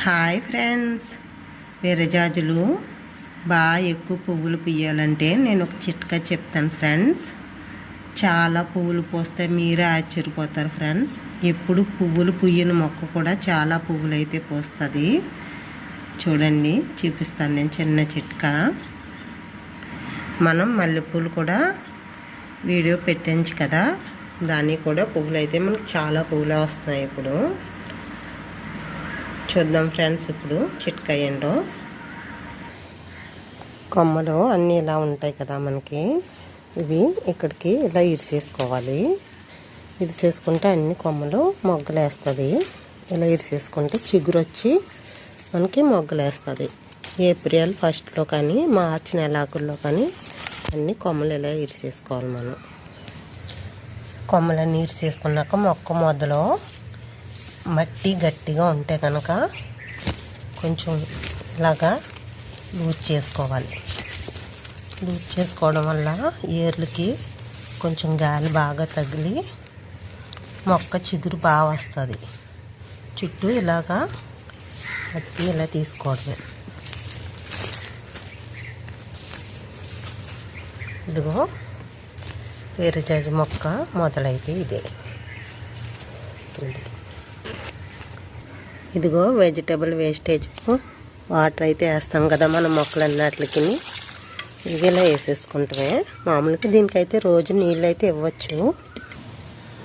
Hi friends, విరజాజులు బాగా ఎక్కువ పువ్వులు పూయాలంటే నేను ఒక చిట్కా చెప్తాను ఫ్రెండ్స్. చాలా పువ్వులు పూస్తే మీరే ఆశ్చర్యపోతారు ఫ్రెండ్స్. ఎప్పుడు పువ్వులు పూయని మొక్క కూడా చాలా పువ్వులు అయితే పూస్తుంది. చూడండి, చూపిస్తాను నేను చిన్న చిట్కా. మనం మల్లెపూలు కూడా వీడియో పెట్టించు కదా, దానికి కూడా పువ్వులు అయితే మనకు చాలా పువ్వులు వస్తున్నాయి. ఇప్పుడు చూద్దాం ఫ్రెండ్స్, ఇప్పుడు చిట్కా ఏంటో. కొమ్మలు అన్నీ ఇలా ఉంటాయి కదా మనకి, ఇవి ఇక్కడికి ఇలా ఇరిసేసుకోవాలి. ఇరిసేసుకుంటే అన్ని కొమ్మలు మొగ్గలేస్తుంది. ఇలా ఇరిసేసుకుంటే చిగురు వచ్చి మనకి మొగ్గలేస్తుంది. ఏప్రిల్ ఫస్ట్లో కానీ మార్చి నెలాఖరులో కానీ అన్ని కొమ్మలు ఇలా ఇరిసేసుకోవాలి మనం. కొమ్మలన్నీ ఇరిసేసుకున్నాక మొక్క మొదలో మట్టి గట్టిగా ఉంటే కనుక కొంచెం ఇలాగా లూజ్ చేసుకోవాలి. లూజ్ చేసుకోవడం వల్ల ఏర్లకి కొంచెం గాలి బాగా తగిలి మొక్క చిగురు బాగా వస్తుంది. చుట్టూ ఇలాగా మట్టి ఇలా తీసుకోవడమే. ఇదిగో విరజాజి మొక్క మొదలైతే ఇదే. ఇదిగో వెజిటబుల్ వేస్టేజ్ వాటర్ అయితే వేస్తాం కదా మనం మొక్కలన్నిటికి, ఇవి ఇలా వేసేసుకుంటామే. మామూలుగా దీనికైతే రోజు నీళ్ళు అయితే ఇవ్వచ్చు.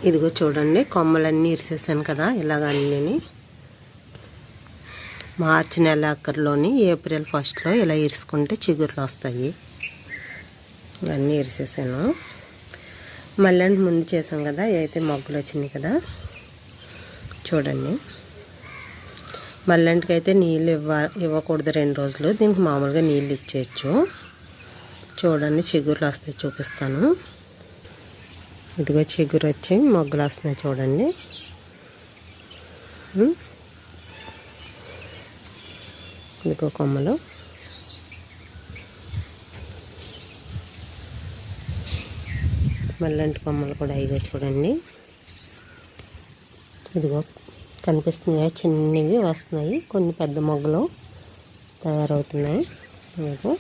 ఇదిగో చూడండి, కొమ్మలన్నీ ఇరిసేసాను కదా ఇలాగ అన్నీ. మార్చి నెలాఖరులోని ఏప్రిల్ ఫస్ట్లో ఇలా ఇరుసుకుంటే చిగుర్లు వస్తాయి. ఇవన్నీ ఇరిసేసాను. మళ్ళీ ముందు చేసాం కదా, అయితే మొగ్గలు వచ్చినాయి కదా. చూడండి, మల్లంటికి అయితే నీళ్ళు ఇవ్వకూడదు 2 రోజులు. దీనికి మామూలుగా నీళ్ళు ఇచ్చేయచ్చు. చూడండి, చిగురులు వస్తాయి, చూపిస్తాను. ఇదిగో చిగురు వచ్చి మొగ్గలు వస్తున్నాయి చూడండి. ఇదిగో కొమ్మలు. మల్లంటి కొమ్మలు కూడా ఇదిగో చూడండి. ఇదిగో కనిపిస్తున్నాయి, చిన్నవి వస్తున్నాయి. కొన్ని పెద్ద మొగ్గలు తయారవుతున్నాయి. మీకు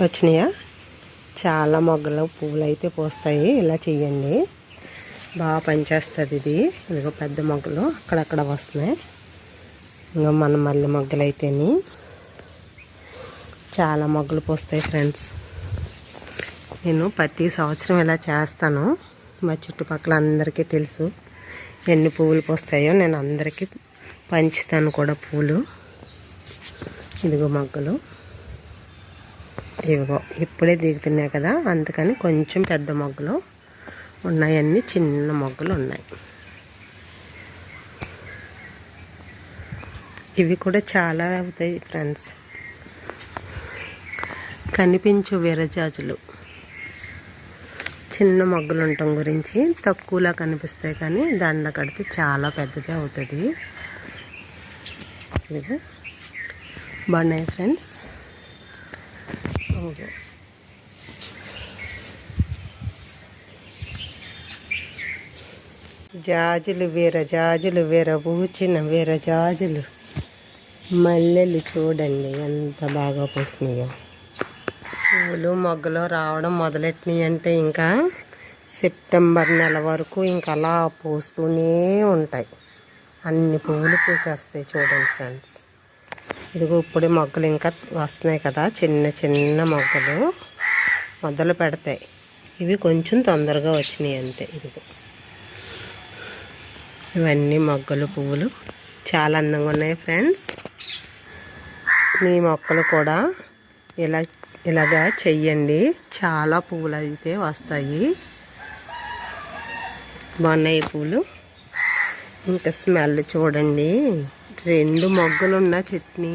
వచ్చినాయా? చాలా మొగ్గలు పువ్వులు అయితే పోస్తాయి. ఇలా చెయ్యండి, బాగా పనిచేస్తుంది ఇది. ఇదిగో పెద్ద మొగ్గలు అక్కడక్కడ వస్తున్నాయి. ఇంకా మన మల్లె మొగ్గలు అయితేని చాలా మొగ్గలు పోస్తాయి ఫ్రెండ్స్. నేను ప్రతి సంవత్సరం ఇలా చేస్తాను. మా చుట్టుపక్కల అందరికీ తెలుసు ఎన్ని పువ్వులు పోస్తాయో. నేను అందరికీ పంచుతాను కూడా పూలు. ఇదిగో మొగ్గలు, ఇదిగో ఇప్పుడే దిగుతున్నాయి కదా, అందుకని కొంచెం పెద్ద మొగ్గలు ఉన్నాయి, అన్నీ చిన్న మొగ్గలు ఉన్నాయి. ఇవి కూడా చాలా అవుతాయి ఫ్రెండ్స్. కనిపించు విరజాజులు చిన్న మొగ్గలు ఉండటం గురించి తక్కువలా కనిపిస్తాయి, కానీ దండ కడితే చాలా పెద్దదే అవుతుంది. బాగున్నాయి ఫ్రెండ్స్. జాజులు విరజాజులు విరబూచిన విరజాజులు మల్లెలు చూడండి ఎంత బాగా పూసినాయో. పూలు మొగ్గలు రావడం మొదలెట్టినాయి అంటే ఇంకా సెప్టెంబర్ నెల వరకు ఇంకా అలా పూస్తూనే ఉంటాయి. అన్ని పువ్వులు పూసేస్తాయి చూడండి ఫ్రెండ్స్. ఇదిగో ఇప్పుడే మొగ్గలు ఇంకా వస్తున్నాయి కదా, చిన్న చిన్న మొగ్గలు మొదలు పెడతాయి. ఇవి కొంచెం తొందరగా వచ్చినాయి అంతే. ఇదిగో ఇవన్నీ మొగ్గలు పువ్వులు చాలా అందంగా ఉన్నాయి ఫ్రెండ్స్. మీ మొక్కలు కూడా ఇలాగా చెయ్యండి, చాలా పువ్వులు అయితే వస్తాయి. బాగున్నాయి పువ్వులు. ఇంకా స్మెల్ చూడండి, 2 మొగ్గలు ఉన్న చట్నీ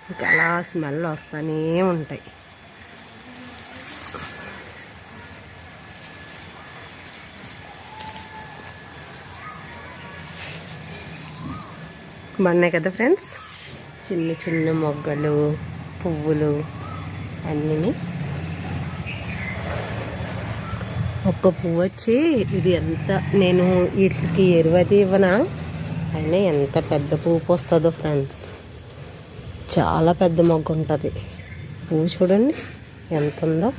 ఇంకా అలా స్మెల్ వస్తూనే ఉంటాయి. బాగున్నాయి కదా ఫ్రెండ్స్, చిన్న చిన్న మొగ్గలు పువ్వులు అన్నీ. ఒక్క పువ్వు వచ్చి ఇది ఎంత, నేను వీటికి ఎరువది ఇవ్వనా, అయినా ఎంత పెద్ద పువ్వు పోస్తుందో ఫ్రెండ్స్. చాలా పెద్ద మొగ్గు ఉంటుంది. పువ్వు చూడండి ఎంత ఉందో,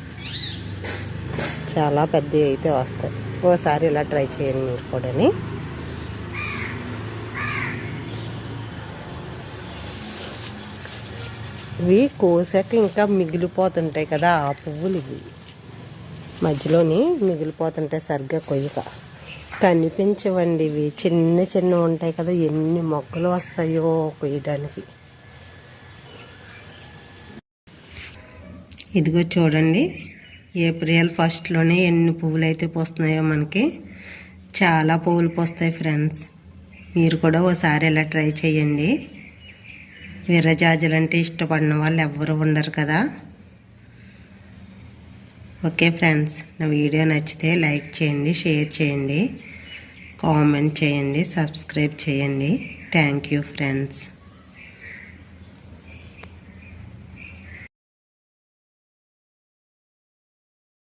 చాలా పెద్దవి అయితే వస్తాయి. ఓసారి ఇలా ట్రై చేయండి మీరు కూడా. ఇవి కోసాక ఇంకా మిగిలిపోతుంటాయి కదా ఆ పువ్వులు, ఇవి మధ్యలోని మిగిలిపోతుంటాయి సరిగ్గా కొయ్యక కనిపించవండి. ఇవి చిన్న చిన్న ఉంటాయి కదా, ఎన్ని మొక్కలు వస్తాయో కొయ్యడానికి. ఇదిగో చూడండి, ఏప్రిల్ ఫస్ట్లోనే ఎన్ని పువ్వులు అయితే పోస్తున్నాయో మనకి. చాలా పువ్వులు పోస్తాయి ఫ్రెండ్స్. మీరు కూడా ఓసారి ఇలా ట్రై చేయండి. విరజాజులు అంటే ఇష్టపడిన వాళ్ళు ఎవ్వరు ఉండరు కదా. ఓకే ఫ్రెండ్స్, నా వీడియో నచ్చితే లైక్ చేయండి, షేర్ చేయండి, కామెంట్ చేయండి, సబ్స్క్రైబ్ చేయండి. Thank you friends.